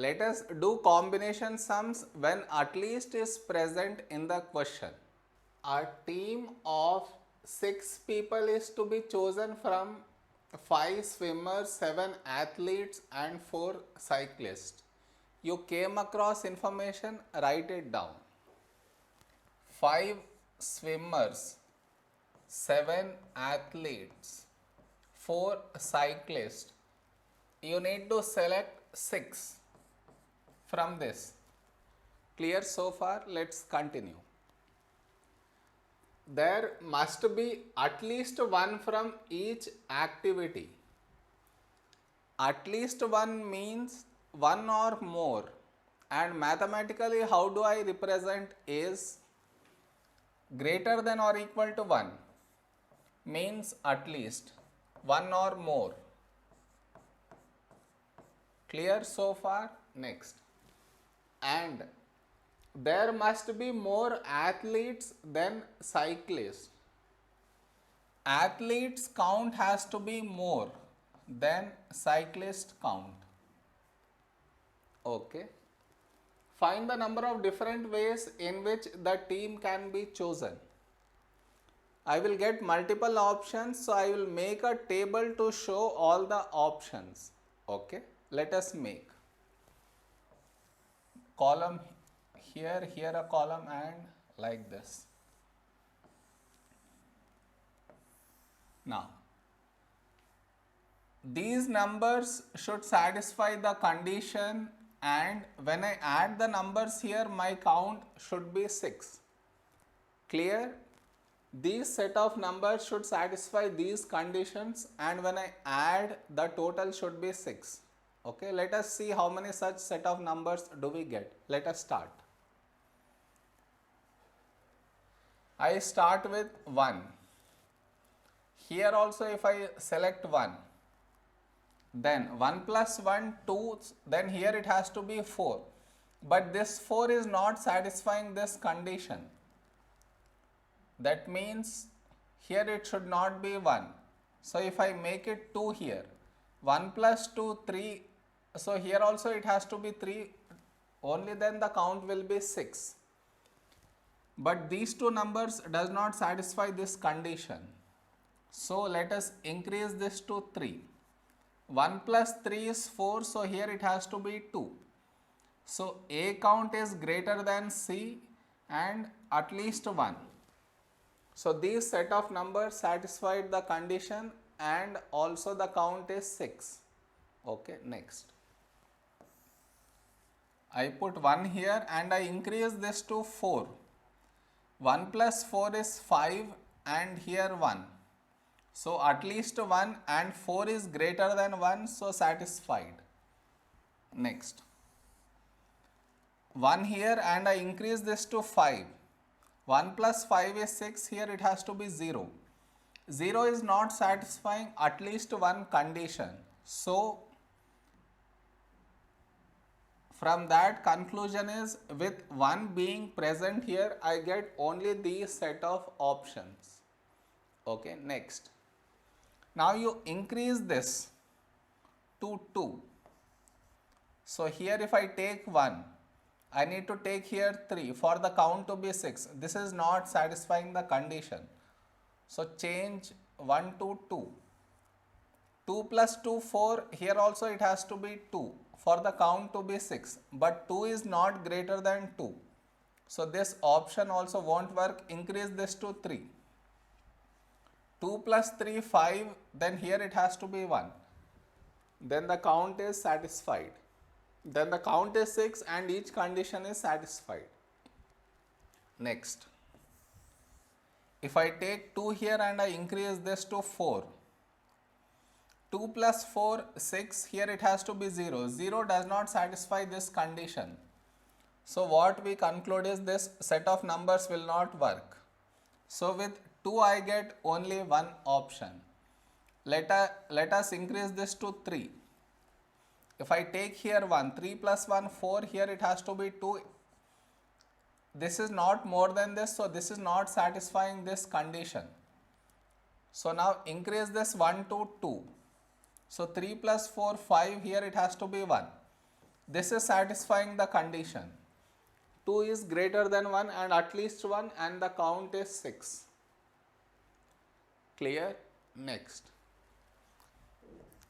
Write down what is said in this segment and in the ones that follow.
Let us do combination sums when at least is present in the question. A team of 6 people is to be chosen from 5 swimmers, 7 athletes and 4 cyclists. You came across information, write it down. 5 swimmers, 7 athletes, 4 cyclists. You need to select 6 from this. Clear so far? Let's continue. There must be at least one from each activity. At least one means one or more, and mathematically how do I represent is greater than or equal to 1 means at least one or more. Clear so far? Next. And there must be more athletes than cyclists. Athletes count has to be more than cyclist count. Okay. Find the number of different ways in which the team can be chosen. I will get multiple options, so I will make a table to show all the options. Okay. Let us make column here, here a column and like this. Now, these numbers should satisfy the condition, and when I add the numbers here, my count should be 6. Clear? These set of numbers should satisfy these conditions, and when I add, the total should be 6. Okay, let us see how many such set of numbers do we get. Let us start. I start with 1. Here also if I select 1, then 1 plus 1, 2, then here it has to be 4. But this 4 is not satisfying this condition. That means here it should not be 1. So if I make it 2 here, 1 plus 2, 3, so here also it has to be 3, only then the count will be 6. But these two numbers does not satisfy this condition. So let us increase this to 3. 1 plus 3 is 4, so here it has to be 2. So A count is greater than C and at least 1. So these set of numbers satisfied the condition and also the count is 6. Okay, next. I put 1 here and I increase this to 4. 1 plus 4 is 5 and here 1. So at least 1 and 4 is greater than 1, so satisfied. Next. 1 here and I increase this to 5. 1 plus 5 is 6, here it has to be 0. 0 is not satisfying at least one condition. So from that conclusion is with 1 being present here, I get only these set of options. Okay, next. Now you increase this to 2. So here if I take 1, I need to take here 3 for the count to be 6. This is not satisfying the condition. So change 1 to 2. 2 plus 2, 4. Here also it has to be 2 for the count to be 6. But 2 is not greater than 2. So this option also won't work. Increase this to 3. 2 plus 3, 5. Then here it has to be 1. Then the count is satisfied. Then the count is 6 and each condition is satisfied. Next. If I take 2 here and I increase this to 4. 2 plus 4, 6. Here it has to be 0. 0 does not satisfy this condition. So what we conclude is this set of numbers will not work. So with 2 I get only one option. Let us increase this to 3. If I take here 1, 3 plus 1, 4, here it has to be 2. This is not more than this, so this is not satisfying this condition. So now increase this 1 to 2. So 3 plus 4, 5, here it has to be 1. This is satisfying the condition. 2 is greater than 1 and at least 1 and the count is 6. Clear? Next.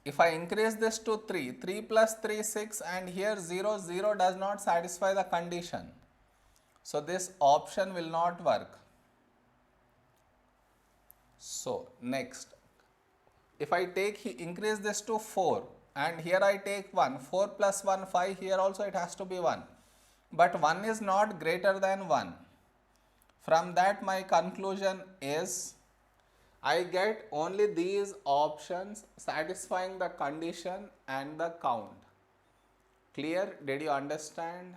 If I increase this to 3, 3 plus 3 6 and here 0, 0 does not satisfy the condition. So this option will not work. So next, if I increase this to 4 and here I take 1, 4 plus 1 5, here also it has to be 1. But 1 is not greater than 1. From that my conclusion is I get only these options satisfying the condition and the count. Clear? Did you understand?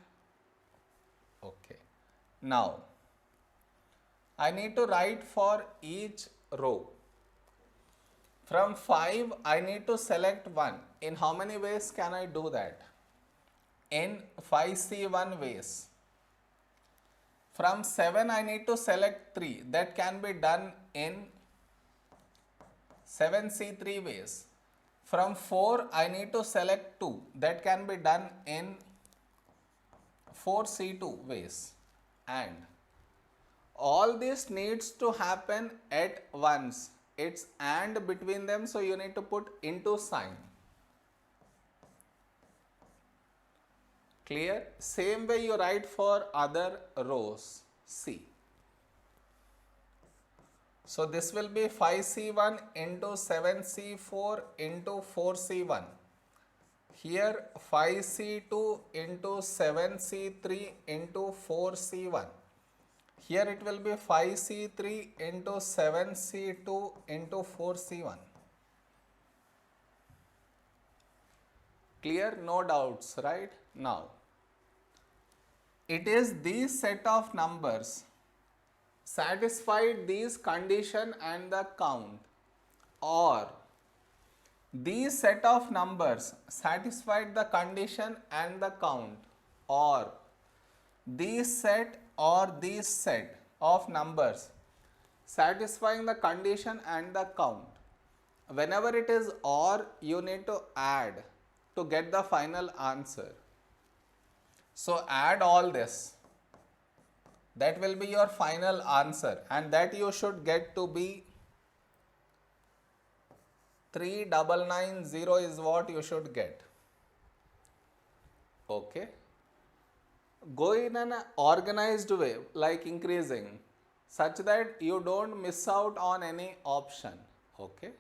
Okay. Now, I need to write for each row. From 5, I need to select 1. In how many ways can I do that? In 5C1 ways. From 7, I need to select 3. That can be done in 7C3 ways. From 4, I need to select 2. That can be done in 4C2 ways. And all this needs to happen at once. It's and between them, so you need to put into sign. Clear? Same way you write for other rows. See. So this will be 5C1 into 7C4 into 4C1. Here 5C2 into 7C3 into 4C1. Here it will be 5C3 into 7C2 into 4C1. Clear? No doubts, right? Now, it is these set of numbers satisfied these condition and the count, or these set of numbers satisfied the condition and the count, or these set or these set of numbers satisfying the condition and the count. Whenever it is or, you need to add to get the final answer. So add all this. That will be your final answer, and that you should get to be 3990 is what you should get. Okay. Go in an organized way, like increasing, such that you don't miss out on any option. Okay.